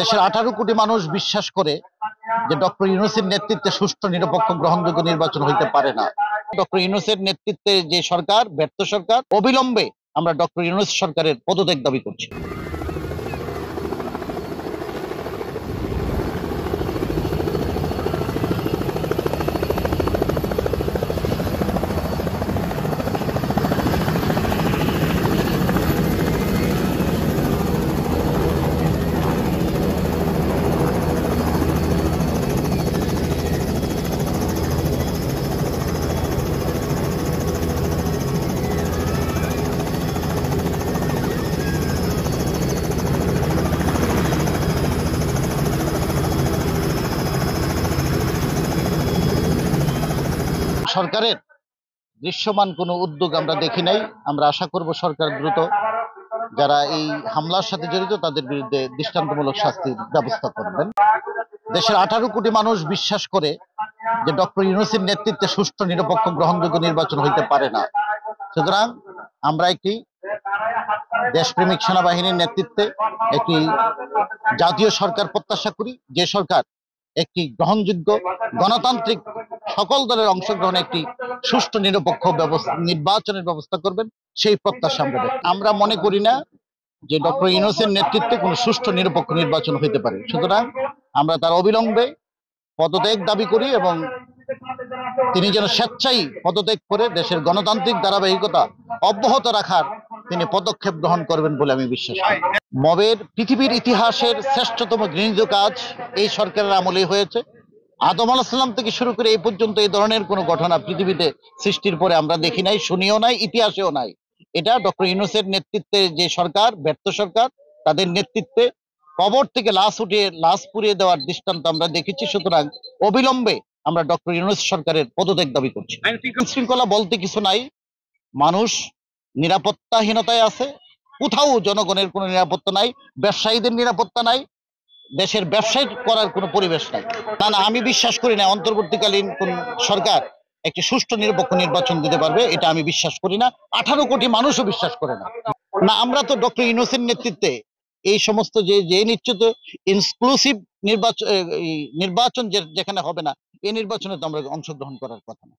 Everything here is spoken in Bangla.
দেশের 18 কোটি মানুষ বিশ্বাস করে যে ডক্টর ইউনূসের নেতৃত্বে সুষ্ঠু নিরপেক্ষ গ্রহণযোগ্য নির্বাচন হইতে পারে না। ডক্টর ইউনূসের নেতৃত্বে যে সরকার ব্যর্থ সরকার, অবিলম্বে আমরা ডক্টর ইউনূস সরকারের পদত্যাগ দাবি করছি। সরকারের দৃশ্যমান কোনো উদ্যোগ আমরা দেখি নাই। আমরা আশা করব সরকার দ্রুত যারা এই হামলার সাথে জড়িত তাদের বিরুদ্ধে দৃষ্টান্তমূলক শাস্তির ব্যবস্থা করবেন। দেশের 18 কোটি মানুষ বিশ্বাস করে যে ডক্টর ইউনূসের নেতৃত্বে সুষ্ঠু নিরপেক্ষ গ্রহণযোগ্য নির্বাচন হইতে পারে না। সুতরাং আমরা একটি দেশপ্রেমিক সেনাবাহিনীর নেতৃত্বে একটি জাতীয় সরকার প্রত্যাশা করি, যে সরকার একটি গ্রহণযোগ্য গণতান্ত্রিক সকল দলের অংশগ্রহণে একটি সুষ্ঠু নিরপেক্ষ নির্বাচনের ব্যবস্থা করবেন, সেই প্রত্যাশা আমরা মনে করি না যে ডক্টর ইউনূসের নেতৃত্বে কোনো সুষ্ঠু নিরপেক্ষ নির্বাচন হইতে পারে। সুতরাং আমরা তার অবিলম্বে পদত্যাগ দাবি করি এবং তিনি যেন স্বেচ্ছায় পদত্যাগ করে দেশের গণতান্ত্রিক ধারাবাহিকতা অব্যাহত রাখার তিনি পদক্ষেপ গ্রহণ করবেন বলে আমি বিশ্বাস করি। মবের পৃথিবীর ইতিহাসের শ্রেষ্ঠতম ঘৃণিত কাজ এই সরকারের আমলেই হয়েছে। আদম আলাইহিস সালাম থেকে শুরু করে এই পর্যন্ত এই ধরনের কোনো ঘটনা পৃথিবীতে সৃষ্টির পরে আমরা দেখি নাই, শুনিও নাই, ইতিহাসেও নাই। এটা ডক্টর ইউনূসের নেতৃত্বে যে সরকার ব্যর্থ সরকার, তাদের নেতৃত্বে কবর থেকে লাশ পুড়িয়ে দেওয়ার দৃষ্টান্ত আমরা দেখেছি। সুতরাং অবিলম্বে আমরা ডক্টর ইউনূস সরকারের পদত্যাগ দাবি করছি। শৃঙ্খলা বলতে কিছু নাই, মানুষ নিরাপত্তাহীনতায় আছে, কোথাও জনগণের কোনো নিরাপত্তা নাই, ব্যবসায়ীদের নিরাপত্তা নাই, দেশের ব্যবসায় করার কোনো পরিবেশ নাই। না, আমি বিশ্বাস করি না অন্তর্বর্তীকালীন কোন সরকার একটি সুষ্ঠু নিরপেক্ষ নির্বাচন দিতে পারবে, এটা আমি বিশ্বাস করি না। 18 কোটি মানুষও বিশ্বাস করে না। আমরা তো ডক্টর ইউনূসের নেতৃত্বে এই সমস্ত যে নিশ্চিত ইনক্লুসিভ নির্বাচন যেখানে হবে না, এই নির্বাচনে তো আমরা অংশগ্রহণ করার কথা না।